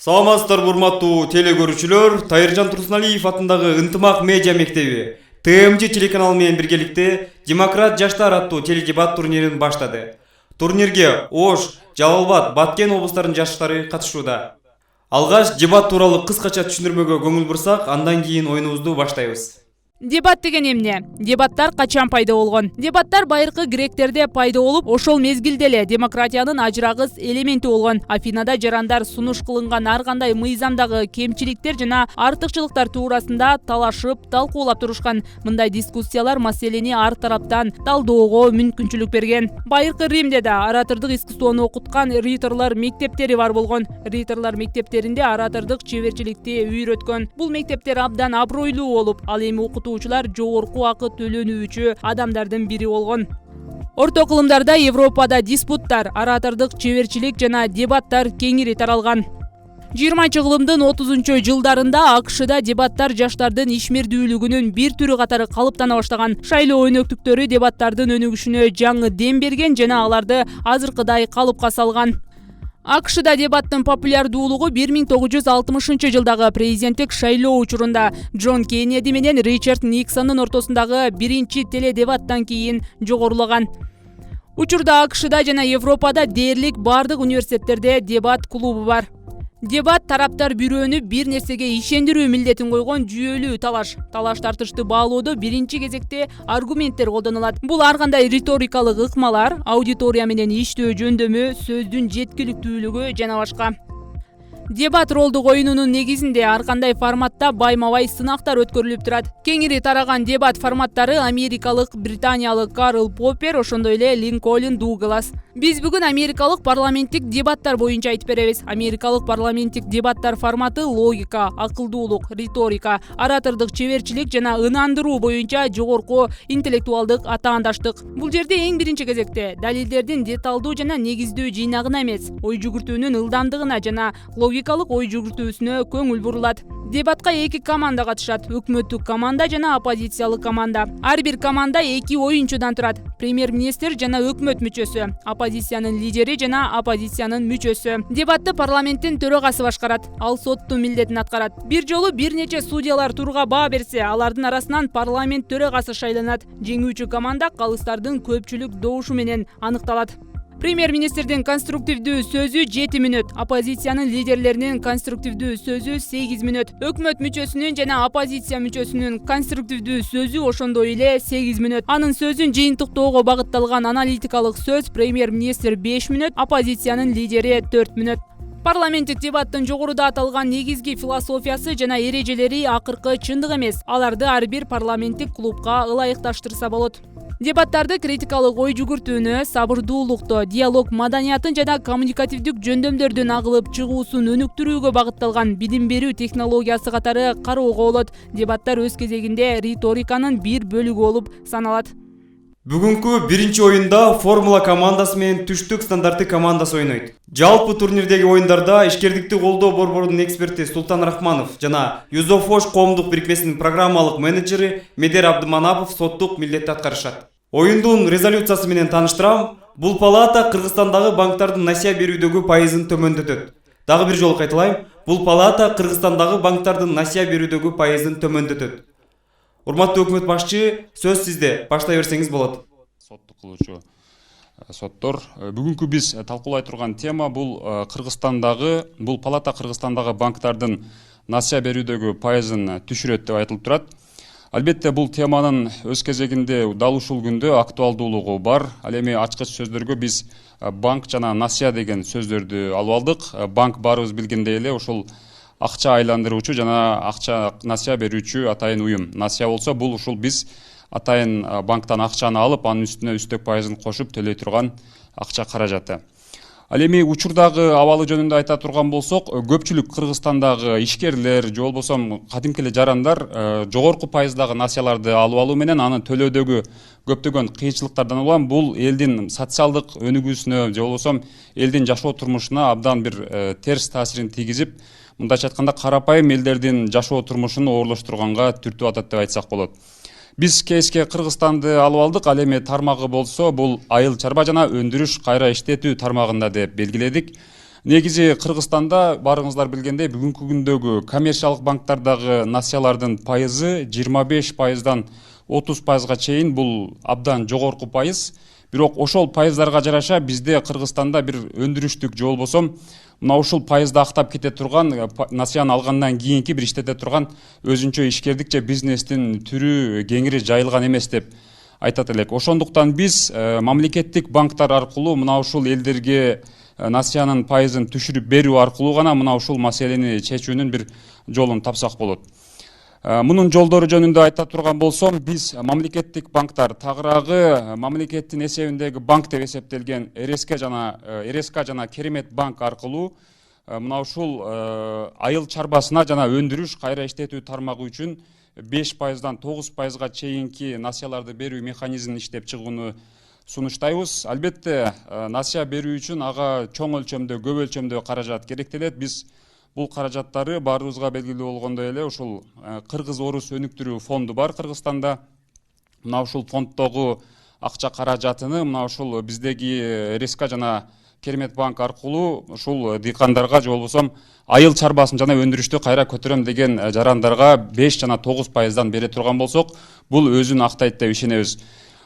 Саламатсыздар урматтуу теле көрүүчүлөр, Тайыржан Турсуналиев атындагы Ынтымак медиа мектеби ТМЖ телеканалы менен биргеликте Демократ жаштар аттуу теледебат турнирин баштады. Турнирге Ош, Жалал-Абад, Баткен облустарынын жаштары катышууда. Алгаш дебат тууралуу кыскача түшүндүрмөгө көңүл бурсак, андан кийин оюнубузду баштайбыз. Дебат деген эмне? Дебаттар качан пайда болгон? Дебаттар байыркы гректерде пайда болуп, ошол мезгилде эле демократиянын ажырагыс элементи болгон. Афинада жарандар сунуш кылынган ар кандай мыйзамдагы кемчиликтер жана артыкчылыктар туурасында талашып, талкуулап турушкан. Мындай дискуссиялар маселени ар тараптан талдоого мүмкүнчүлүк берген. Байыркы Римде да оратордук искусствону окуткан риторлор мектептери бар болгон. Риторлор мектептеринде оратордук чеберчиликти үйрөткөн. Бул мектептер абдан абройлуу болуп, ал эми окутуучулар жогорку акы төлөнүүчү адамдардын бири болгон. Орто кылымдарда Европада диспуттар, оратордук чеберчилик жана дебаттар кеңири таралган. 20-кылымдын 30-жылдарында АКШда дебаттар жаштардын ишмердүүлүгүнүн бир түрү катары калыптана баштаган. Шайлоо өнөктүктөрү дебаттардын өнүгүшүнө жаңы дем берген жана аларды азыркыдай калыпка салган. АКШда дебаттын популярдуулугу 1960-жылдагы президенттик шайлоо учурунда Джон Кеннеди менен Ричард Никсондун ортосундагы биринчи теледебаттан кийин жогорулаган. Учурда АКШда жана Европада дээрлик бардык университеттерде дебат клубу бар. Дебат тараптар бирөөнү бир нерсеге ишендирүү милдетин койгон жүйөлүү талаш. Талаш тартышты баалоодо биринчи кезекте аргументтер колдонулат. Бул ар кандай риторикалык ыкмалар, аудитория менен иштөө жөндөмү, сөздүн жеткиликтүүлүгү жана башка. Дебат ролдук оюнунун негизинде ар кандай форматта байма-бай сынактар өткөрүлүп турат. Кеңири тараган дебат форматтары америкалык, британиялык Карл Поппер, ошондой эле Линкольн Дуглас. Биз бүгүн америкалык парламенттик дебаттар боюнча айтып беребиз. Америкалык парламенттик дебаттар форматы логика, акылдуулук, риторика, оратордук чеберчилик жана ынандыруу боюнча жогорку интеллектуалдык атаандаштык. Бул жерде эң биринчи кезекте далилдердин деталдуу жана негиздүү жыйнагына эмес, ой жүгүртүүнүн ылдамдыгына жана логикалык ой жүгүртүүсүнө көңүл бурулат. Дебатка эки команда катышат: өкмөттүк команда жана оппозициялык команда. Ар бир команда эки оюнчудан турат: премьер-министр жана өкмөт мүчөсү, оппозициянын лидери жана оппозициянын мүчөсү. Дебатты парламенттин төрагасы башкарат. Ал соттун милдетин аткарат. Бир жолу бир нече судьялар турга баа берсе, алардын арасынан парламент төрагасы шайланат. Жеңүүчү команда калыстардын көпчүлүк добушу менен аныкталат. Премьер-министрдин конструктивдүү сөзү 7 мүнөт, оппозициянын лидерлеринин конструктивдүү сөзү 8 мүнөт, өкмөт мүчөсүнүн жана оппозиция мүчөсүнүн конструктивдүү сөзү ошондой эле 8 мүнөт. Анын сөзүн жыйынтыктоого багытталган аналитикалык сөз премьер-министр 5 мүнөт, оппозициянын лидери 4 мүнөт. Парламенттик дебаттын жогоруда аталган негизги философиясы жана эрежелери акыркы чындык эмес. Аларды ар бир парламенттик клубка ылайыкташтырса болот. Дебаттарды критикалык ой жүгүртүүнү, сабырдуулукту, диалог маданиятын жана коммуникативдик жөндөмдөрдүн агылып чыгуусун өнүктүрүүгө багытталган билим берүү технологиясы катары кароого болот. Дебаттар өз кезегинде риториканын бир бөлүгү болуп саналат. Бүгүнкү биринчи оюнда формула командасы менен түштүк стандарты командасы ойнойт. Жалпы турнирдеги оюндарда ишкердикти колдоо борборунун эксперти Султан Рахманов жана Юзофош коомдук бирикмесинин программалык менеджери Медер Абдыманапов соттук милдетти аткарышат. Оюндун резолюциясы менен тааныштырам. Бул палата Кыргызстандагы банктардын насыя берүүдөгү пайызын төмөндөтөт. Дагы бир жолу кайталайм. Бул палата Кыргызстандагы банктардын насыя берүүдөгү пайызын төмөндөтөт. Урматтуу өкмөт башчы, сөз сизде. Баштай берсеңиз болот. Соттук кылуучу соттор, бүгүнкү биз талкуулай турган тема бул бул палата Кыргызстандагы банктардын насыя берүүдөгү пайызын түшүрөт деп айтылып турат. Албетте бул теманын өз кезегинде дал ушул күндө актуалдуулугу бар. Ал эми ачкыч сөздөргө биз банк жана насыя деген сөздөрдү алып алдык. Банк баарыбыз билгендей эле ушул акча айландыруучу жана акча насыя берүүчү атайын уюм. Насыя болсо бул ушул биз атайын банктан акчаны алып, анын үстүнө үстөк пайызын кошуп төлөй турган акча каражаты. Ал эми учурдагы абалы жөнүндө айта турган болсок, көпчүлүк Кыргызстандагы ишкерлер же болбосо кадимки эле жарандар жогорку пайыздагы насыяларды алып алуу менен аны төлөөдөгү көптөгөн кыйынчылыктардан улам бул элдин социалдык өнүгүүсүнө же болбосо элдин жашоо турмушуна абдан бир терс таасирин тийгизип, мындайча айтканда карапайым элдердин жашоо турмушун оорлоштурганга түртүп атат деп айтсак болот. Биз кейске Кыргызстанды алып алдык, ал эми тармагы болсо бул айыл чарба жана өндүрүш кайра иштетүү тармагында деп белгиледик. Негизи Кыргызстанда барыңыздар билгендей бүгүнкү күндөгү коммерциялык банктардагы насыялардын пайызы 25%дан 30%га чейин, бул абдан жогорку пайыз. Бирок ошол пайыздарга жараша бизде Кыргызстанда бир өндүрүштүк же болбосо мына ушул пайызды актап кете турган, насыяны алгандан кийинки бир иштете турган өзүнчө ишкердик же бизнестин түрү кеңири жайылган эмес деп айтат элек. Ошондуктан биз мамлекеттик банктар аркылуу мына ушул элдерге насыянын пайызын түшүрүп берүү аркылуу гана мына ушул маселени чечүүнүн бир жолун тапсак болот. Мунун жолдору жөнүндө айта турган болсом, биз мамлекеттик банктар тагыраагы мамлекеттин эсебиндеги банк деп эсептелген РСК жана Керемет банк аркылуу мына ушул айыл чарбасына жана өндүрүш кайра иштетүү тармагы үчүн 5%дан 9%га чейинки насыяларды берүү механизмин иштеп чыгууну сунуштайбыз. Албетте, насыя берүү үчүн ага чоң өлчөмдө, көп өлчөмдө каражат керектелет. Биз бул каражаттары баарыбызга белгилүү болгондой эле ушул Кыргыз-Орус өнүктүрүү фонду бар Кыргызстанда. Мына ушул фонддогу акча каражатыны мына ушул биздеги РСК жана Керемет банк аркылуу ушул дыйкандарга же болбосо айыл чарбасын жана өндүрүштү кайра көтөрөм деген жарандарга 5 жана 9%дан бере турган болсок, бул өзүн актайт деп ишенебиз.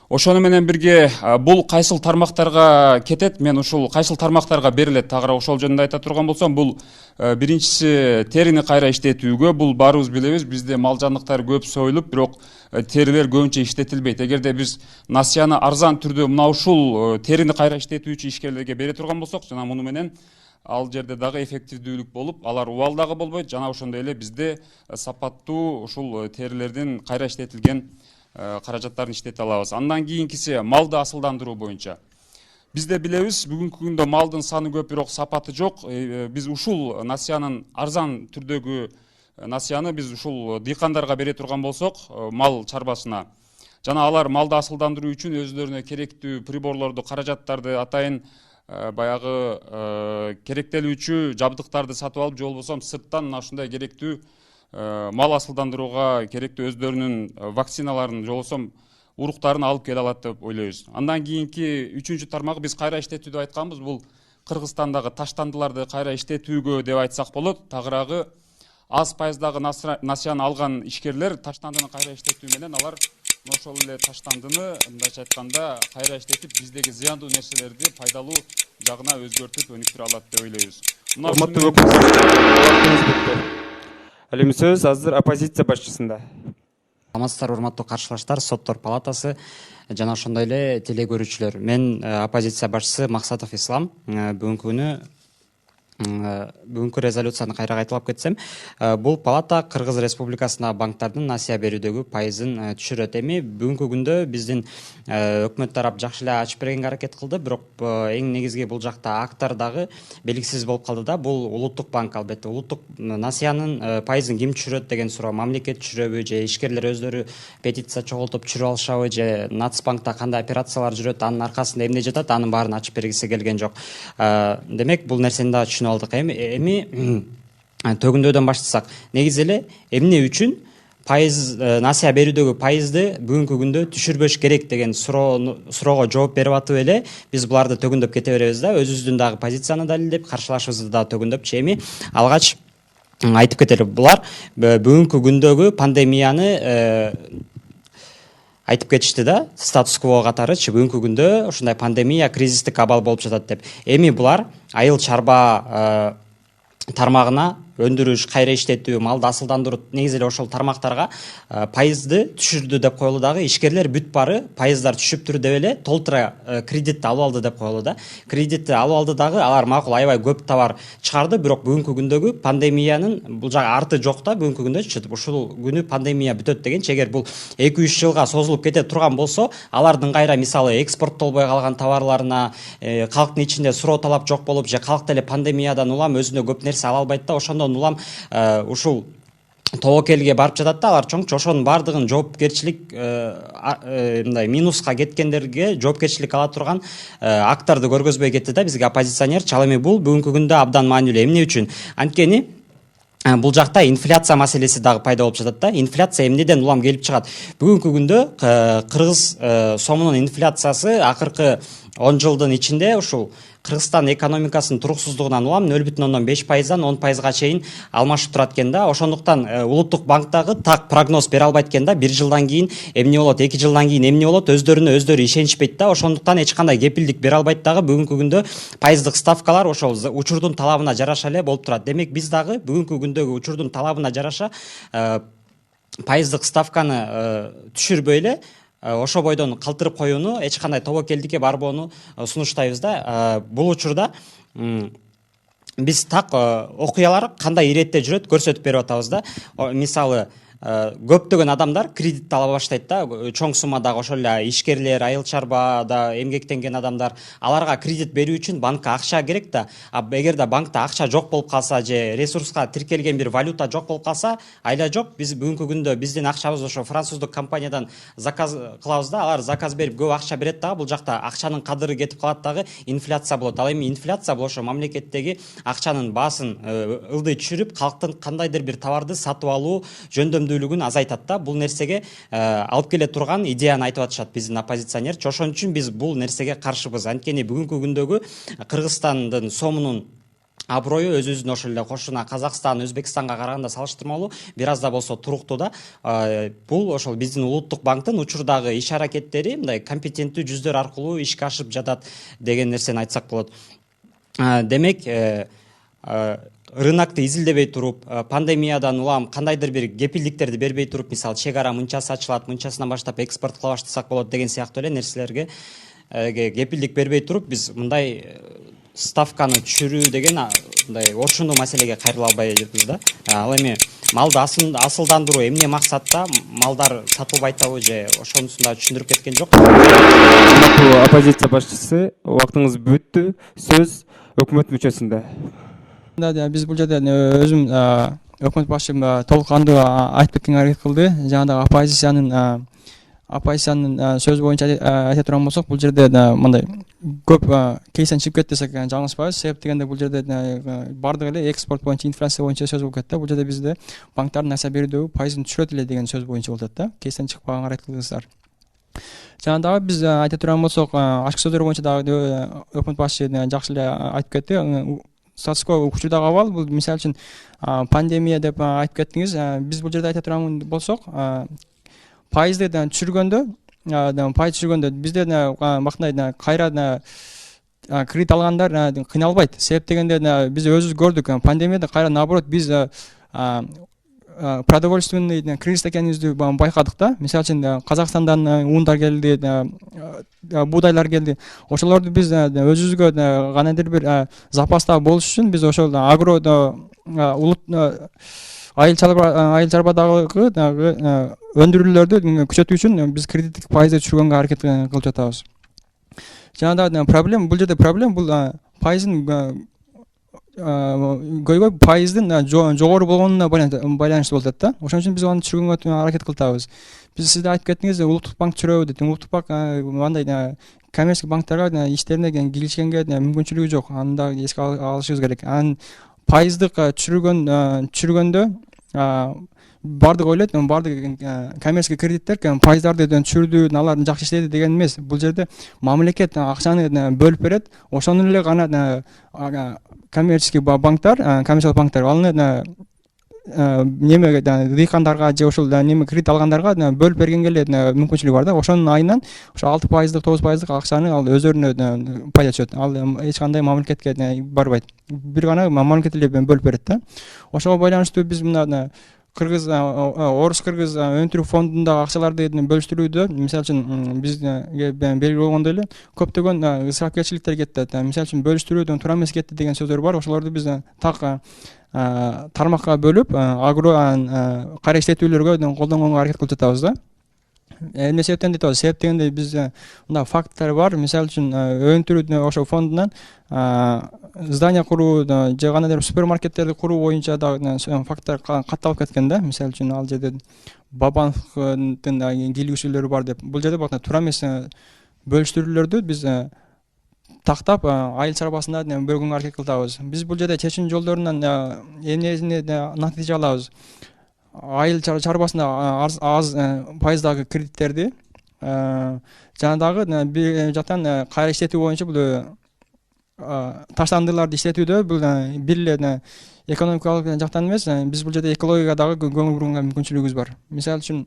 Ошону менен бирге бул кайсыл тармактарга кетет? Мен ушул кайсыл тармактарга берилет тагыраак ошол жөнүндө айта турган болсом, бул биринчиси терини кайра иштетүүгө. Бул баарыбыз билебиз, бизде мал жандыктар көп союлуп, бирок терилер көбүнчө иштетилбейт. Эгерде биз насыяны арзан түрдө мына ушул терини кайра иштетүүчү ишкерлерге бере турган болсок, жана муну менен ал жерде дагы эффективдүүлүк болуп, алар убал дагы болбойт, жана ошондой эле бизде сапаттуу ушул терилердин кайра иштетилген каражаттарын иштете алабыз. Андан кийинкиси малды асылдандыруу боюнча. Бизде билебиз, бүгүнкү күндө малдын саны көп, бирок сапаты жок. Биз ушул насыянын арзан түрдөгү насыяны биз ушул дыйкандарга бере турган болсок, мал чарбасына, жана алар малды асылдандыруу үчүн өзлөрүнө керектүү приборлорду, каражаттарды, атайын баягы керектелүүчү жабдыктарды сатып алып, же болбосо сырттан мына ушундай керектүү мал асылдандырууга керектүү өздөрүнүн вакциналарын, же болбосо уруктарын алып келе алат деп ойлойбуз. Андан кийинки үчүнчү тармагы биз кайра иштетүү деп айтканбыз. Бул Кыргызстандагы таштандыларды кайра иштетүүгө деп айтсак болот. Тагыраагы аз пайыздагы насыяны алган ишкерлер таштандыны кайра иштетүү менен алар ошол эле таштандыны мындайча айтканда кайра иштетип, биздеги зыяндуу нерселерди пайдалуу жагына өзгөртүп өнүктүрө алат деп ойлойбуз. Урматтуу өкүл, ал эми сөз азыр оппозиция башчысында. Саламатсыздар, урматтуу каршылаштар, соттор палатасы жана ошондой эле телекөрүүчүлөр. Мен оппозиция башчысы Максатов Ислам. Бүгүнкү резолюцияны кайра кайталап кетсем, бул палата Кыргыз Республикасына банктардын насыя берүүдөгү пайызын түшүрөт. Эми бүгүнкү күндө биздин өкмөт тарап жакшы эле ачып бергенге аракет кылды, бирок эң негизги бул жакта актар дагы белгисиз болуп калды да. Бул улуттук банк, албетте. Улуттук насыянын пайызын ким түшүрөт деген суроо, мамлекет түшүрөбү же ишкерлер өздөрү петиция чогултуп түшүрүп алышабы, же Нацбанкта кандай операциялар жүрөт, анын аркасында эмне жатат, анын баарын ачып бергиси келген жок. Демек бул нерсени да түшүнүп алдык. Эми төгүндөдөн баштасак, негизи эле эмне үчүн пайыз насыя берүүдөгү пайызды бүгүнкү күндө түшүрбөш керек деген суроого жооп берип атып эле биз буларды төгүндөп кете беребиз да. Өзүбүздүн дагы позицияны далилдеп, каршылашыбызды да төгүндөп, эми алгач айтып кетели. Булар бүгүнкү күндөгү пандемияны айтып кетишти да, статус-кво катарычы бүгүнкү күндө ушундай пандемия, кризистик абал болуп жатат деп. Эми булар айыл чарба тармагына өндүрүш, кайра иштетүү, малды асылдандыруу, негизи эле ошол тармактарга пайызды түшүрдү деп коелу дагы. Ишкерлер бүт бары пайыздар түшүптүр деп эле толтура кредитти алып алды деп коелу да. Кредитти алып алды дагы, алар макул аябай көп товар чыгарды, бирок бүгүнкү күндөгү пандемиянын бул жагы арты жок да. Бүгүнкү күндө ушул күнү пандемия бүтөт дегенчи, эгер бул 2-3 жылга созулуп кете турган болсо, алардын кайра мисалы экспорттолбой калган товарларына калктын ичинде суроо талап жок болуп, же калк деле пандемиядан улам өзүнө көп нерсе ала албайт да. Ошондон улам ушул тобокелге барып жатат да, алар чоңчу. Ошонун баардыгын жоопкерчилик мындай минуска кеткендерге жоопкерчилик ала турган актарды көргөзбөй кетти да бизге оппозиционер. Ал эми бул бүгүнкү күндө абдан маанилүү. Эмне үчүн? Анткени бул жакта инфляция маселеси дагы пайда болуп жатат да. Инфляция эмнеден улам келип чыгат? Бүгүнкү күндө Кыргыз сомунун инфляциясы акыркы 10 жылдын ичинде ушул Кыргызстан экономикасынын туруксуздугунан улам 0,5%дан 10%га чейин алмашып турат экен да. Ошондуктан улуттук банктагы так прогноз бере албайт экен да. 1 жылдан кийин эмне болот, 2 жылдан кийин эмне болот, өздөрүнө өздөрү ишенишпейт да. Ошондуктан эч кандай кепилдик бере албайт дагы. Бүгүнкү күндө пайыздык ставкалар ошол учурдун талабына жараша эле болуп турат. Демек биз дагы бүгүнкү күндөгү учурдун талабына жараша пайыздык ставканы түшүрбөй эле ошо бойдон калтырып коюуну, эч кандай тобокелдикке барбоону сунуштайбыз да. Бул учурда биз так окуялар кандай иретте жүрөт көрсөтүп берип атабыз да. Мисалы көптөгөн адамдар кредит ала баштайт да, чоң суммадагы ошол эле ишкерлер, айыл чарбада эмгектенген адамдар, аларга кредит берүү үчүн банкка акча керек да. Эгерде банкта акча жок болуп калса же ресурска тиркелген бир валюта жок болуп калса, айла жок, биз бүгүнкү күндө биздин акчабыз ошо француздук компаниядан заказ кылабыз да, алар заказ берип көп акча берет дагы, бул жакта акчанын кадыры кетип калат дагы, инфляция болот. Ал эми инфляция бул ошо мамлекеттеги акчанын баасын ылдый түшүрүп, калктын кандайдыр бир товарды сатып алуу жөндөмдүүлүгүн азайтат да. Бул нерсеге алып келе турган идеяны айтып атышат биздин оппозиционер. Ошон үчүн биз бул нерсеге каршыбыз. Анткени бүгүнкү күндөгү Кыргызстандын сомунун аброю өзүбүздүн ошол эле кошуна Казакстан, Өзбекстанга караганда салыштырмалуу бир аз да болсо туруктуу да. Бул ошол биздин улуттук банктын учурдагы иш аракеттери мындай компетенттүү жүздөр аркылуу ишке ашып жатат деген нерсени айтсак болот. Демек рынокты изилдебей туруп, пандемиядан улам кандайдыр бир кепилдиктерди бербей туруп, мисалы чек ара мынчасы ачылат, мынчасынан баштап экспорт кыла баштасак болот деген сыяктуу эле нерселерге кепилдик бербей туруп, биз мындай ставканы түшүрүү деген мындай орчундуу маселеге кайрыла албай жүрбүз да. Ал эми малды асылдандыруу эмне максатта, малдар сатылбайтабы же ошонусун да түшүндүрүп кеткен жок. Оппозиция башчысы, убактыңыз бүттү. Сөз өкмөт мүчөсүндө. Биз бул жерде өзүм өкмөт башчым толук кандуу айтып кеткенге аракет кылды. Жанагы оппозициянын сөз боюнча айта турган болсок, бул жерде мындай көп кейстен чыгып кетти десек жаңылышпайбыз. Себеп дегенде бул жерде бардык эле экспорт боюнча, инфляция боюнча сөз болуп кетти. Бул жерде бизде банктар нарса берүүдөгү пайызын түшүрөт эле деген сөз боюнча болуп атат да. Кейстен чыкпаганга аракет кылдыңыздар. Жана дагы биз айта турган болсок, ачык сөздөр боюнча дагы өкмөт башчы жакшы эле айтып кетти. Статус-кво учурдагы абал бул мисалы үчүн пандемия деп айтып кеттиңиз. Биз бул жерде айта турган болсок, пайызды түшүргөндө бизде бакындай кайра кредит алгандар кыйналбайт. Себеп дегенде биз өзүбүз көрдүк, пандемияда кайра наоборот биз продовольственный кризис экенибизди байкадык да. Мисалы үчүн Казакстандан ундар келди, буудайлар келди. Ошолорду биз өзүбүзгө канадыр бир запаста болуш үчүн биз ошол агро айыл чарбадагы өндүрүүлөрдү күчөтүү үчүн биз кредиттик пайызды түшүргөнгө аракет кылып жатабыз. Жана да проблема, бул жерде проблема бул пайыздын көйгөй пайыздын жогору болгонуна байланыштуу болуп атат да. Ошон үчүн биз аны түшүргөнгө аракет кылтабыз. Биз сиз айтып кеттиңиз, улуттук банк түшүрөбү деп. Улуттук банк мындай коммерческий банктарга иштерине киришкенге мүмкүнчүлүгү жок. Аны да эске алышыбыз керек. Анын пайыздык түшүргөндө бардык ойлойт, бардык коммерческий кредиттер пайыздарды түшүрдү, алар жакшы иштеди деген эмес. Бул жерде мамлекет акчаны бөлүп берет. Ошону эле гана коммерческий банктар, коммерциялык банктар алыны неме дыйкандарга же ошол неме кредит алгандарга бөлүп бергенге эле мүмкүнчүлүгү бар да. Ошонун айынан ошо 6%, 9% акчаны ал өздөрүнө пайда түшөт. Ал эч кандай мамлекетке барбайт. Бир гана мамлекет эле бөлүп берет да. Ошого байланыштуу биз мына Кыргыз, Орус Кыргыз өнтүрүү фондундагы акчаларды бөлүштүрүүдө, мисалы үчүн бизде белгилүү болгондой эле көптөгөн ысырапкерчиликтер кетти. Мисалы үчүн бөлүштүрүүдөн туура эмес кетти деген сөздөр бар. Ошолорду биз так тармакка бөлүп, агро кайра иштетүүлөргө колдонгонго аракет кылып жатабыз да. Эмне себептен дейт, себеп дегенде бизде мына факттар бар. Мисалы үчүн өнтүрүү ошо фондунан здание куруу же кандайдыр супермаркеттерди куруу боюнча дагы факттар катталып кеткен да. Мисалы үчүн ал жерде Бабановдун кийлигүүчүлөрү бар деп. Бул жерде туура эмес бөлүштүрүүлөрдү биз тактап айыл чарбасына бөлгөнгө аракет кылабыз. Биз бул жерде чечим жолдорунан эмнени натыйжа алабыз? Айыл чарбасына аз пайыздагы кредиттерди жанагы бир жактан кайра иштетүү боюнча бул таштандыларды иштетүүдө бул бир эле экономикалык жактан эмес, биз бул жерде экологияга дагы көңүл бурганга мүмкүнчүлүгүбүз бар. Мисалы үчүн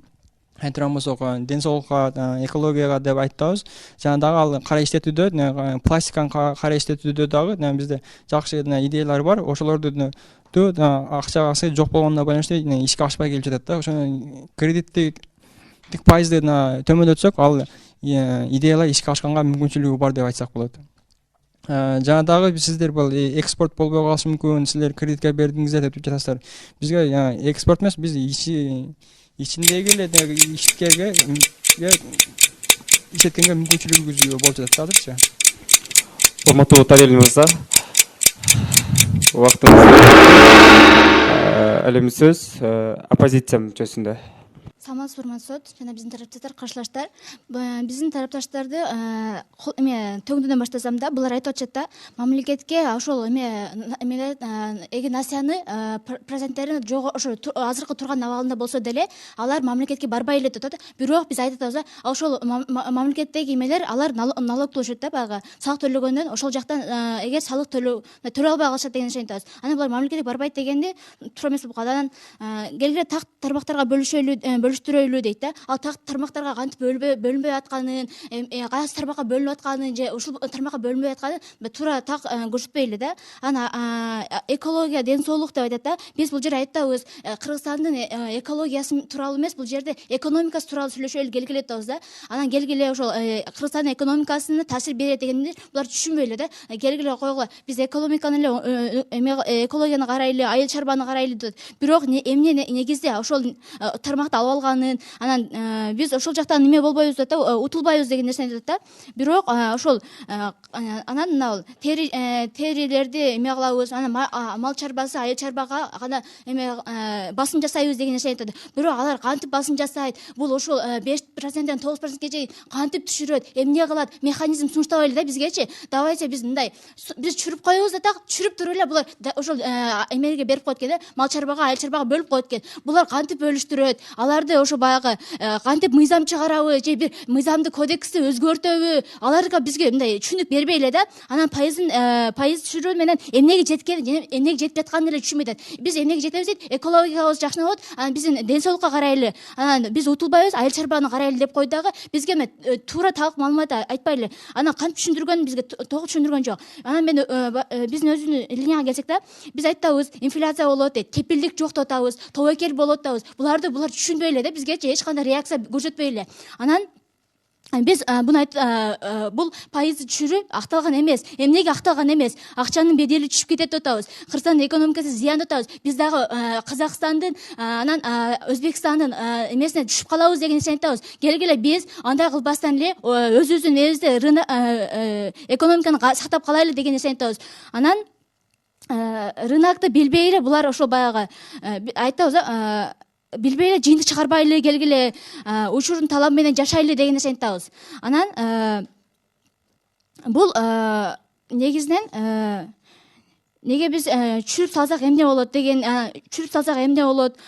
айтырган болсок, ден соолукка, экологияга деп айтабыз. Жана дагы ал кара иштетүүдө, пластиканы кара иштетүүдө дагы бизде жакшы идеялар бар. Ошолорду акчасы жок болгонуна байланыштуу ишке ашпай келип жатат да. Ошону кредиттик пайызды төмөндөтсөк, ал идеялар ишке ашканга мүмкүнчүлүгү бар деп айтсак болот. Жана дагы сиздер бул экспорт болбой калышы мүмкүн, силер кредитке бердиңиздер деп жатасыздар. Бизге экспорт эмес, биз ичиндеги эле ишкерге иштеткенге мүмкүнчүлүгүбүз болуп жатат да азырчы. урматтуу Тарел мырза, убактыңыз элем сөз оппозиция мүчөсүндө. Саламатсызбы, урматтуу сот жана биздин тарапташтар, каршылаштар. Биздин тарапташтарды төгүндөн баштасам да, булар айтып атышат да, мамлекетке ошол эги насыяны проценттерин ошо азыркы турган абалында болсо деле алар мамлекетке барбай эле атат. Бирок биз айтып атабыз, ошол мамлекеттеги эмелер алар налог төлөшөт да, баягы салык төлөгөндөн ошол жактан эгер салык төлөй албай калышат деген нерсени айтабыз. Анан булар мамлекетке барбайт дегенди туура эмес болуп калат. Анан келгиле так тармактарга бөлүштүрөлү дейт да. Ал так тармактарга кантип бөлүнбөй атканын, кайсы тармакка бөлүнүп атканын же ушул тармакка бөлүнбөй атканын туура так көрсөтпөй эле да. Анан экология, ден соолук деп айтат да. Биз бул жерде айтабыз, Кыргызстандын экологиясы тууралуу эмес, бул жерде экономикасы тууралуу сөйлөшөлү келгиле атабыз да. Анан келгиле ошол Кыргызстандын экономикасына таасир берет дегенди булар түшүнбөй эле да. Келгиле койгула, биз экономиканы эле экологияны карайлы, айыл чарбаны карайлы деп. Бирок эмне негизде ошол тармакты алып алганын, анан биз ошол жактан неме болбойбуз деп, утулбайбыз деген нерсени айтат да. Бирок ошол анан мына терилерди эме кылабыз, анан мал чарбасы, айыл чарбага гана басым жасайбыз деген нерсени айтат. Бирок алар кантип басым жасайт? Бул ошол 5%-тен 9%-ке чейин кантип түшүрөт? Эмне кылат? Механизм сунуштабай эле да бизгечи. Давайте биз мындай биз чүрүп коебуз да, так чүрүп туруп эле булар ошол эмеге берип коет экен, мал чарбага, айыл чарбага бөлүп коет экен. Булар кантип бөлүштүрөт? Аларды ошо баягы кантип мыйзам чыгарабы же бир мыйзамды кодексти өзгөртөбү? Аларга бизге мындай түшүнүк бербей эле да. Анан пайыз түшүрүү менен эмнеге жеткен, эмнеге жетип жатканын эле түшүнбөй атат. Биз эмнеге жетебиз дейт? Экологиябыз жакшынап атат. Анан биздин ден соолукка карайлы. Анан биз утулбайбыз, айыл чарбаны карайлы деп койду дагы бизге туура талык маалымат айтпай эле. Анан кантип түшүндүргөнүн бизге толук түшүндүргөн жок. Анан мен биздин өзүнүн линияга келсек да, биз айтабыз, инфляция болот дейт, кепилдик жок деп атабыз, тобокел болот атабыз. Булар түшүнбөй эле да, бизгечи эч кандай реакция көрсөтпөй эле. Анан биз бул пайызды түшүрүү акталган эмес. Эмнеге акталган эмес? Акчанын бедели түшүп кетет деп атабыз. Кыргызстандын экономикасы зыян деп атабыз. Биз дагы Казакстандын, анан Өзбекстандын эмесине түшүп калабыз деген нерсени айтабыз. Келгиле биз андай кылбастан эле өзүбүздүн элибизде экономиканы сактап калайлы деген нерсени айтабыз. Анан рынокты билбей эле булар ошо баягы айтабыз, билбей эле жыйынтык чыгарбайлы, келгиле учурдун талабы менен жашайлы деген нерсени айтабыз. Анан бул негизинен неге биз чүрүп салсак эмне болот деген, чүрүп салсак эмне болот,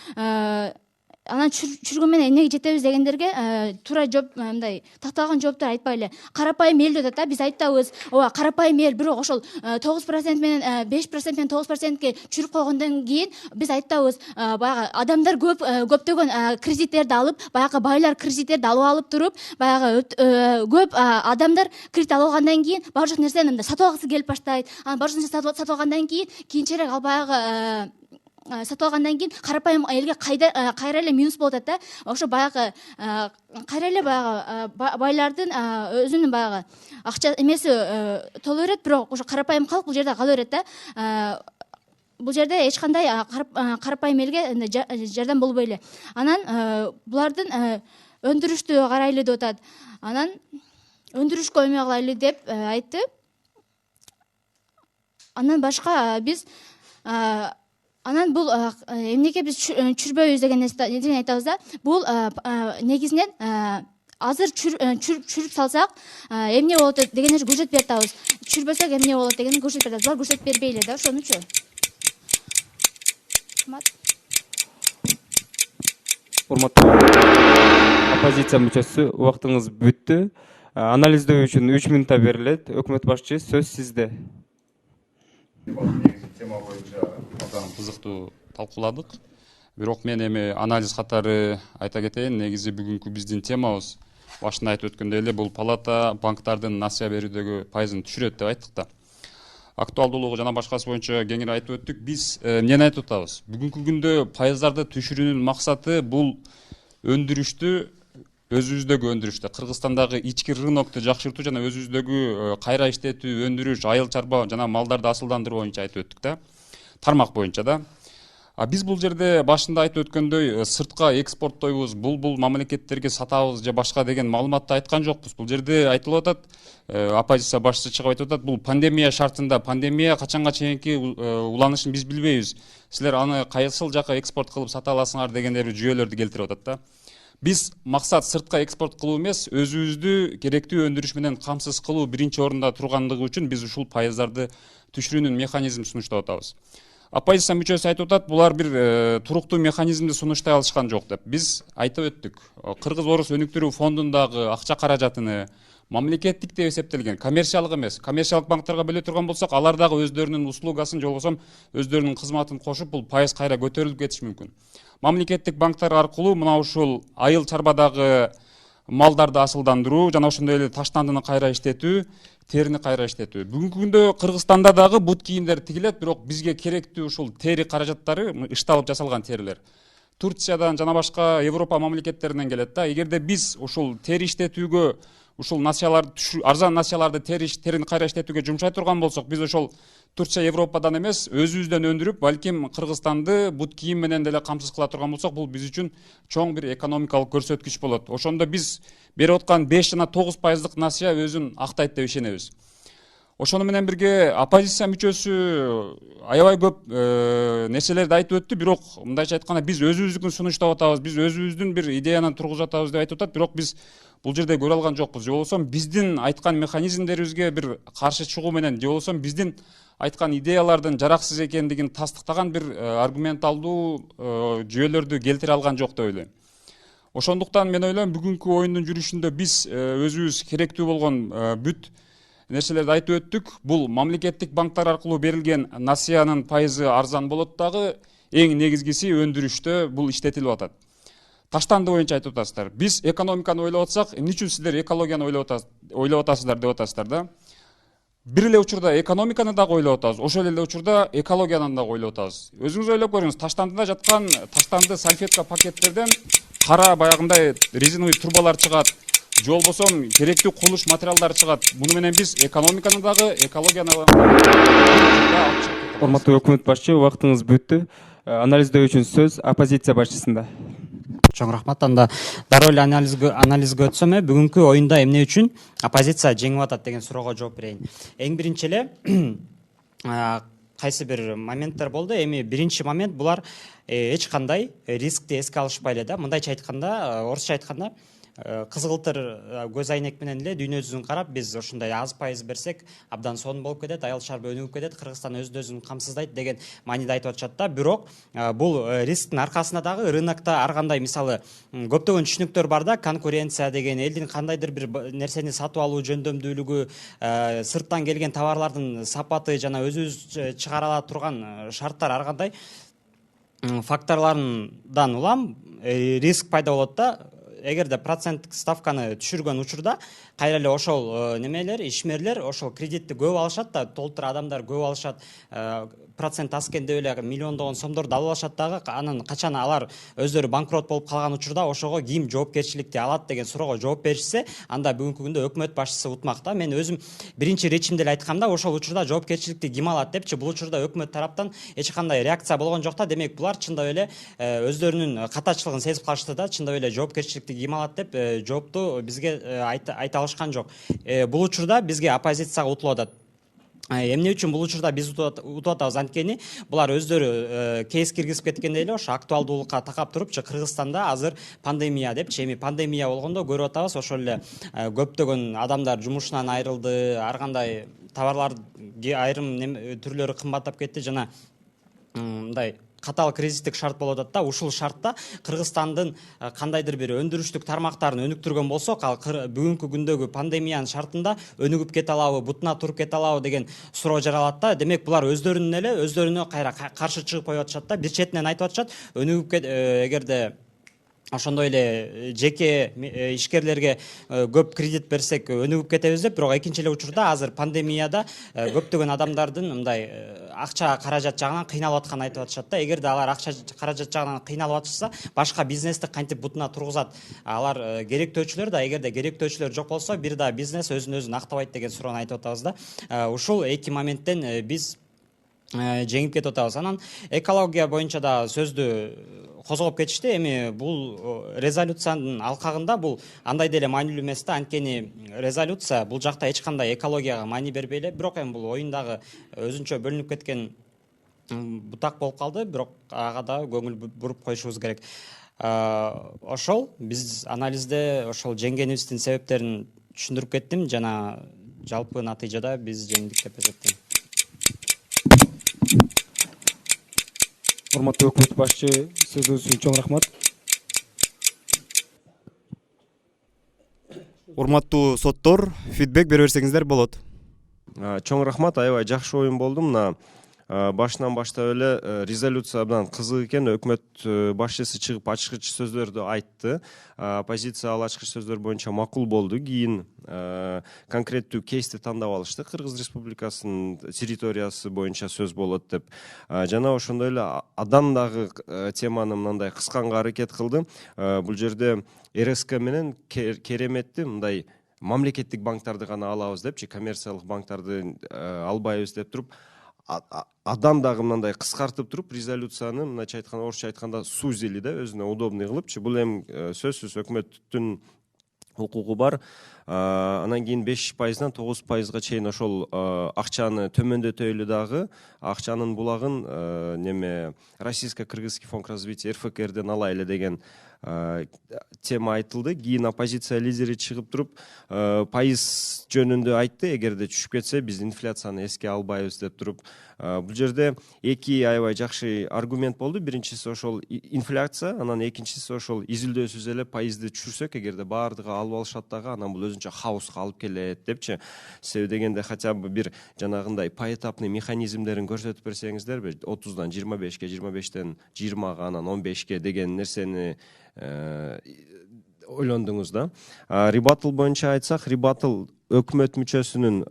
анан чүргөн менен эмнеге жетебиз дегендерге туура жооп, мындай такталган жооптор айтпай эле. Карапайым эл деп атат да, биз айтабыз, ооба карапайым эл, бирок ошол 9% менен 5% менен 9%ке чүрүп койгондон кийин биз айтабыз, баягы адамдар көптөгөн кредиттерди алып, баягы байлар кредиттерди алып туруп, баягы көп адамдар кредит алып алгандан кийин баардык нерсени сатып алгысы келип баштайт. Анан баардык нерсени сатып алгандан кийинчерээк ал баягы сатып алгандан кийин карапайым элге кайра эле минус болуп атат да. Ошо баягы кайра эле баягы байлардын өзүнүн баягы акча эмеси толо берет, бирок ошо карапайым калк бул жерде кала берет да. Бул жерде эч кандай карапайым элге жардам болбой эле. Анан булардын өндүрүштү карайлы деп атат. Анан өндүрүшкө эме кылайлы деп айтты. Анан башка биз анан бул эмнеге биз чүрбөйбүз деген нерсени айтабыз да. Бул негизинен азыр чүрүп салсак эмне болот деген нерсе көрсөтүп атабыз. Чүрбөсөк эмне болот дегенди көрсөтүп атабыз. Булар көрсөтүп бербей эле да, ошонучу. урматтуу оппозиция мүчөсү, убактыңыз бүттү. Анализдөө үчүн 3 минутта берилет. Өкмөт башчы, сөз сизде. Тема боюнча абдан кызыктуу талкууладык. Бирок мен эми анализ катары айта кетейин, негизи бүгүнкү биздин темабыз башында айтып өткөндөй эле бул палата банктардын насыя берүүдөгү пайызын түшүрөт деп айттык да. Актуалдуулугу жана башкасы боюнча кеңири айтып өттүк. Биз эмнени айтып атабыз? Бүгүнкү күндө пайыздарды түшүрүүнүн максаты бул өндүрүштү, өзүбүздөгү өндүрүштү, Кыргызстандагы ички рынокту жакшыртуу жана өзүбүздөгү кайра иштетүү, өндүрүш, айыл чарба жана малдарды асылдандыруу боюнча айтып өттүк да. Тармак боюнча да. Биз бул жерде башында айтып өткөндөй сыртка экспорттойбуз, бул мамлекеттерге сатабыз же башка деген маалыматты айткан жокпуз. Бул жерде айтылып атат, оппозиция башчысы чыгып айтып атат, бул пандемия шартында, пандемия качанга чейинки уланышын биз билбейбиз. Силер аны кайсыл жака экспорт кылып сата аласыңар дегендей жүйөлөрдү келтирип атат да. Биз максат сыртка экспорт кылуу эмес, өзүбүздү керектүү өндүрүш менен камсыз кылуу биринчи орунда тургандыгы үчүн биз ушул пайыздарды түшүрүүнүн механизмин сунуштап атабыз. Оппозиция мүчөсү айтып атат, булар бир туруктуу механизмди сунуштай алышкан жок деп. Биз айтып өттүк. Кыргыз-Орус өнүктүрүү фондундагы акча каражатыны мамлекеттик деп эсептелген, коммерциялык эмес. Коммерциялык банктарга бөлө турган болсок, алар дагы өздөрүнүн услугасын же болбосо өздөрүнүн кызматын кошуп, бул пайыз кайра көтөрүлүп кетиши мүмкүн. Мамлекеттик банктар аркылуу мына ушул айыл чарбадагы малдарды асылдандыруу жана ошондой эле таштандыны кайра иштетүү, терини кайра иштетүү. Бүгүнкү күндө Кыргызстанда дагы бут кийимдер тигилет, бирок бизге керектүү ушул тери каражаттары ышталып жасалган терилер. Турциядан жана башка Европа мамлекеттеринен келет да. Эгерде биз ушул тери иштетүүгө, ушул насыяларды арзан насыяларды терини кайра иштетүүгө жумшай турган болсок, биз ошол Турция Европадан эмес, өзүбүздөн өндүрүп, балким Кыргызстанды бут кийим менен деле камсыз кыла турган болсок, бул биз үчүн чоң бир экономикалык көрсөткүч болот. Ошондо биз берип аткан 5 жана 9% насыя өзүн актайт деп ишенебиз. Ошону менен бирге оппозиция мүчөсү аябай көп нерселерди айтып өттү, бирок мындайча айтканда биз өзүбүздүкүн сунуштап атабыз, биз өзүбүздүн бир идеяны тургузуп атабыз деп айтып атат, бирок биз бул жерде көрө алган жокпуз. Же болбосо биздин айткан механизмдерибизге бир каршы чыгуу менен, же болбосо биздин айткан идеялардын жараксыз экендигин тастыктаган бир аргументалдуу жүйөлөрдү келтире алган жок деп ойлойм. Ошондуктан мен ойлойм, бүгүнкү оюндун жүрүшүндө биз өзүбүз керектүү болгон бүт нерселерди айтып өттүк. Бул мамлекеттик банктар аркылуу берилген насыянын пайызы арзан болот дагы, эң негизгиси өндүрүштө бул иштетилип атат. Таштанды боюнча айтып атасыздар. Биз экономиканы ойлоп атсак, эмне үчүн сиздер экологияны ойлоп атасыздар деп атасыздар да. Бир эле учурда экономиканы дагы ойлоп атабыз, ошол эле учурда экологияны дагы ойлоп атабыз. Өзүңүз ойлоп көрүңүз, таштандыда жаткан таштанды салфетка пакеттерден кара баягындай резиновый трубалар чыгат, же болбосо керектүү курулуш материалдары чыгат. Муну менен биз экономиканы дагы, экологияны дагы. Урматтуу өкмөт башчы, убактыңыз бүттү. Анализдөө үчүн сөз оппозиция башчысында. Чоң рахмат. Анда дароо эле анализге өтсөм, бүгүнкү оюнда эмне үчүн оппозиция жеңип атат деген суроого жооп берейин. Эң биринчи эле кайсы бир моменттер болду. Эми биринчи момент, булар эч кандай рискти эске алышпай эле да. Мындайча айтканда, орусча айтканда, кызгылтыр көз айнек менен эле дүйнө жүзүн карап, биз ушундай аз пайыз берсек абдан сонун болуп кетет, айыл чарба өнүгүп кетет, Кыргызстан өзүн камсыздайт деген мааниде айтып атышат да. Бирок бул рисктин аркасында дагы рынокто ар кандай, мисалы, көптөгөн түшүнүктөр бар да, конкуренция деген, элдин кандайдыр бир нерсени сатып алуу жөндөмдүүлүгү, сырттан келген товарлардын сапаты жана өзүбүз чыгара ала турган шарттар, ар кандай факторлордон улам риск пайда болот да. Эгерде проценттик ставканы түшүргөн учурда кайра эле ошол немелер, ишмерлер ошол кредитти көп алышат да, толтура адамдар көп алышат, процент аз экен деп эле миллиондогон сомдорду алып алышат дагы. Анан качан алар өздөрү банкрот болуп калган учурда ошого ким жоопкерчиликти алат деген суроого жооп беришсе, анда бүгүнкү күндө өкмөт башчысы утмак да. Мен өзүм биринчи речимде эле айткам да, ошол учурда жоопкерчиликти ким алат депчи. Бул учурда өкмөт тараптан эч кандай реакция болгон жок да. Демек булар чындап эле өздөрүнүн катачылыгын сезип калышты да. Чындап эле жоопкерчиликти ким алат деп жоопту бизге айта алышкан жок. Бул учурда бизге оппозицияга утулуп атат. Эмне үчүн бул учурда биз утуп атабыз? Анткени булар өздөрү кейс киргизип кеткендей эле ошо актуалдуулукка такап турупчу, Кыргызстанда азыр пандемия депчи. Эми пандемия болгондо көрүп атабыз, ошол эле көптөгөн адамдар жумушунан айрылды, ар кандай товарлар айрым түрлөрү кымбаттап кетти жана мындай катаал кризистик шарт болуп атат да. Ушул шартта Кыргызстандын кандайдыр бир өндүрүштүк тармактарын өнүктүргөн болсок, ал бүгүнкү күндөгү пандемиянын шартында өнүгүп кете алабы, бутуна туруп кете алабы деген суроо жаралат да. Демек булар өздөрүнө кайра каршы чыгып коюп атышат да. Бир четинен айтып атышат, өнүгүп эгерде ошондой эле жеке ишкерлерге көп кредит берсек өнүгүп кетебиз деп, бирок экинчи эле учурда азыр пандемияда көптөгөн адамдардын мындай акча каражат жагынан кыйналып атканын айтып атышат да. Эгерде алар акча каражат жагынан кыйналып атышса, башка бизнести кантип бутуна тургузат? Алар керектөөчүлөр да, эгерде керектөөчүлөр жок болсо, бир да бизнес өзүн актабайт деген суроону айтып атабыз да. Ушул эки моменттен биз жеңип кетип атабыз. Анан экология боюнча да сөздү козгоп кетишти. Эми бул резолюциянын алкагында бул андай деле маанилүү эмес да. Анткени резолюция бул жакта эч кандай экологияга маани бербей эле, бирок эми бул оюндагы өзүнчө бөлүнүп кеткен бутак болуп калды, бирок ага да көңүл буруп коюшубуз керек. Ошол биз анализде ошол жеңгенибиздин себептерин түшүндүрүп кеттим жана жалпы натыйжада биз жеңдик деп эсептейм. Урматтуу өкмөт башчы, сөзүңүз үчүн чоң рахмат. Урматтуу соттор, фидбек бере берсеңиздер болот. Чоң рахмат, аябай жакшы оюн болду. Мына башынан баштап эле резолюция абдан кызык экен. Өкмөт башчысы чыгып ачкыч сөздөрдү айтты. Оппозиция ал ачкыч сөздөр боюнча макул болду. Кийин конкреттүү кейсти тандап алышты. Кыргыз Республикасынын территориясы боюнча сөз болот деп. Жана ошондой эле адам дагы теманы мындай кысканга аракет кылды. Бул жерде РСК менен кереметти мындай мамлекеттик банктарды гана алабыз депчи, коммерциялык банктарды албайбыз деп туруп, адам дагы мындай кыскартып туруп резолюцияны мындайча айтканда, орусча айтканда сузили да, өзүнө удобный кылыпчы. Бул эми сөзсүз өкмөттүн укугу бар. Анан кийин 5%-дан 9%-га чейин ошол акчаны төмөндөтөйлү дагы, акчанын булагын неме Российско-Кыргызский фонд развития РФКРден алайлы деген тема айтылды. Кийин оппозиция лидери чыгып туруп, пайыз жөнүндө айтты. Эгерде түшүп кетсе, биз инфляцияны эске албайбыз деп туруп. Бул жерде эки аябай жакшы аргумент болду. Биринчиси ошол инфляция, анан экинчиси ошол изилдөөсүз эле пайызды түшүрсөк, эгерде баардыгы алып алышат дагы, анан бул өзүнчө хаоска алып келет депчи. Себеби дегенде хотя бы бир жанагындай поэтапный механизмдерин көрсөтүп берсеңиздерби, 30-дан 25-ке, 25-тен 20-га, анан 15-ке деген нерсени ойлондуңуз да. Рибатыл боюнча айтсак, рибатыл өкмөт мүчөсүнүн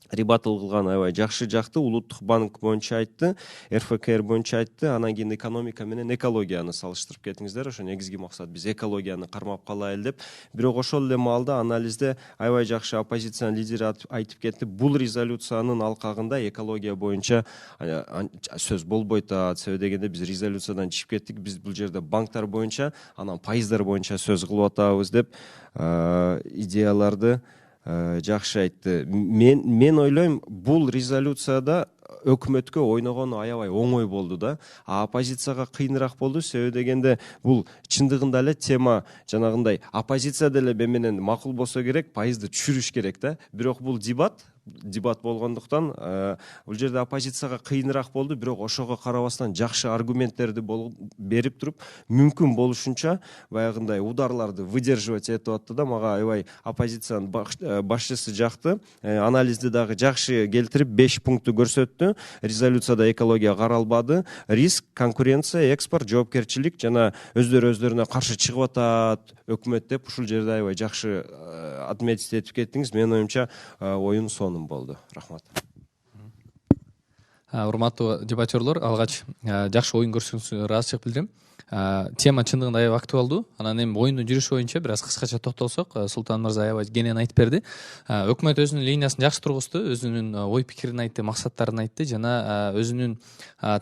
рибатыл кылган аябай жакшы жакты. Улуттук банк боюнча айтты, РФКР боюнча айтты, анан кийин экономика менен экологияны салыштырып кетиңиздер. Ошо негизги максат биз экологияны кармап калайлы деп. Бирок ошол эле маалда анализде аябай жакшы оппозициянын лидери айтып кетти. Бул резолюциянын алкагында экология боюнча сөз болбойт. Себеби дегенде биз резолюциядан чыгып кеттик. Биз бул жерде банктар боюнча, анан пайыздар боюнча сөз кылып атабыз деп идеяларды жакшы айтты. Мен ойлойм, бул резолюцияда өкмөткө ойногону аябай оңой болду да. Оппозицияга кыйыныраак болду. Себеби дегенде бул чындыгында эле тема жанагындай оппозиция деле менен макул болсо керек, пайызды түшүрүш керек да. Бирок бул дебат болгондуктан бул жерде оппозицияга кыйыныраак болду. Бирок ошого карабастан жакшы аргументтерди берип туруп, мүмкүн болушунча баягындай ударларды выдерживать этип атты да. Мага аябай оппозициянын башчысы жакты. Анализди дагы жакшы келтирип 5 пунктты көрсөттү. Резолюцияда экология каралбады. Риск, конкуренция, экспорт, жоопкерчилик жана өздөрүнө каршы чыгып атат өкмөт деп ушул жерде аябай жакшы отметить этип кеттиңиз. Менин оюмча оюн сонун болду. Рахмат. Урматтуу дебатерлор, алгач жакшы оюн көрсөңүзгө ыраазычылык билдирем. Тема чындыгында аябай актуалдуу. Анан эми оюндун жүрүшү боюнча бир аз кыскача токтолсок, Султан мырза аябай кенен айтып берди. Өкмөт өзүнүн линиясын жакшы тургузду, өзүнүн ой пикирин айтты, максаттарын айтты жана өзүнүн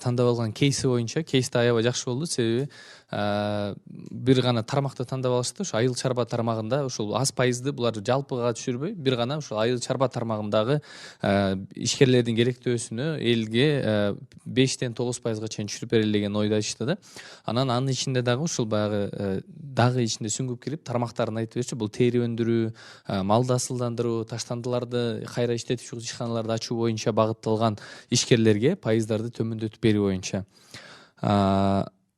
тандап алган кейси боюнча, кейсти аябай жакшы болду. Себеби бир гана тармакты тандап алышты. Ошо айыл чарба тармагында ушул аз пайызды булар жалпыга түшүрбөй, бир гана ушул айыл чарба тармагындагы ишкерлердин керектөөсүнө элге 5-тен 9%га чейин түшүрүп берели деген ойдо айтышты да. Анан анын ичинде дагы ушул баягы дагы ичинде сүңгүп кирип тармактарын айтып берчү. Бул тери өндүрүү, малды асылдандыруу, таштандыларды кайра иштетүүчү ишканаларды ачуу боюнча багытталган ишкерлерге пайыздарды төмөндөтүп берүү боюнча.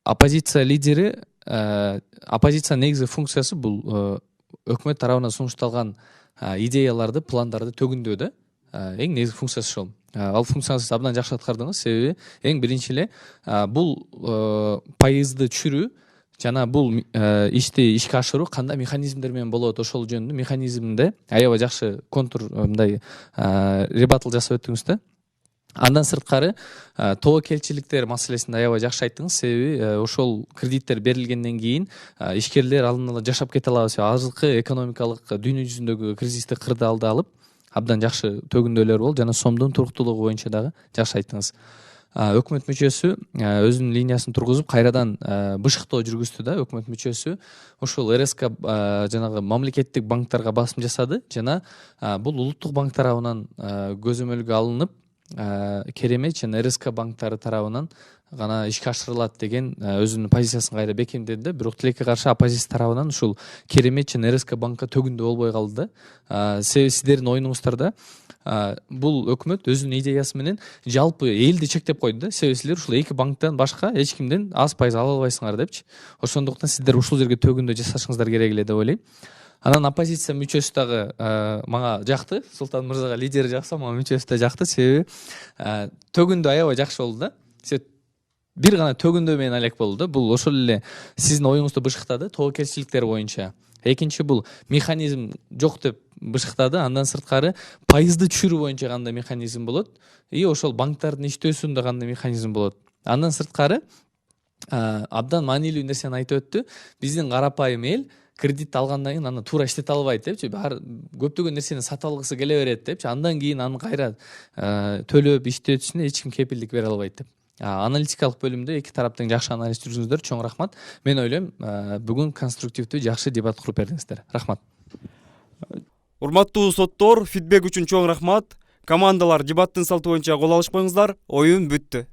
Оппозиция лидери, оппозиция негизги функциясы бул өкмөт тарабынан сунушталган идеяларды, пландарды төгүндөө да. Эң негизги функциясы ошол. Ал функцияңызды абдан жакшы аткардыңыз, себеби эң биринчи эле бул пайызды түшүрүү жана бул ишти ишке ашыруу кандай механизмдер менен болот, ошол жөнүндө механизмде аябай жакшы контур мындай ребатл жасап өттүңүз да. Андан сырткары тобокелчиликтер маселесинде аябай жакшы айттыңыз, себеби ошол кредиттер берилгенден кийин ишкерлер алдын ала жашап кете алабыз. Азыркы экономикалык дүйнө жүзүндөгү кризисти кырдаалды алып абдан жакшы төгүндөлөр болду жана сомдун туруктуулугу боюнча дагы жакшы айттыңыз. Өкмөт мүчөсү өзүнүн линиясын тургузуп кайрадан бышыктоо жүргүздү да. Өкмөт мүчөсү ушул РСК жанагы мамлекеттик банктарга басым жасады жана бул улуттук банк тарабынан көзөмөлгө алынып Керемет жана РСК банктары тарабынан гана ишке ашырылат деген өзүнүн позициясын кайра бекемдеди. Бирок тилекке каршы оппозиция тарабынан ушул Керемет жана РСК банкка төгүндө болбой калды да. Себеби сиздердин оюнуңуздарда бул өкмөт өзүнүн идеясы менен жалпы элди чектеп койду да. Себеби силер ушул эки банктан башка эч кимден аз пайыз ала албайсыңар депчи. Ошондуктан сиздер ушул жерге төгүндө жасашыңыздар керек эле деп ойлойм. Анан оппозиция мүчөсү дагы мага жакты. Султан мырзага лидери жакса, мага мүчөсү да жакты. Себеби төгүндө аябай жакшы болду да. Бир гана төгүндө менен алек болду да. Бул ошол эле сиздин оюңузду бышыктады тобокелчиликтер боюнча. Экинчи бул механизм жок деп бышыктады. Андан сырткары пайызды түшүрүү боюнча кандай механизм болот и ошол банктардын иштөөсүндө кандай механизм болот. Андан сырткары абдан маанилүү нерсени айтып өттү. Биздин карапайым эл кредит алгандан кийин аны туура иштете албайт депчи. Көптөгөн нерсени сатып алгысы келе берет депчи. Андан кийин аны кайра төлөп иштетүүсүнө эч ким кепилдик бере албайт деп. Аналитикалык бөлүмдө эки тараптын жакшы анализ жүргүзүңүздөр. Чоң рахмат. Мен ойлойм, бүгүн конструктивдүү жакшы дебат куруп бердиңиздер. Рахмат. Урматтуу соттор, фидбек үчүн чоң рахмат. Командалар дебаттын салты боюнча кол алышпаңыздар. Оюн бүттү.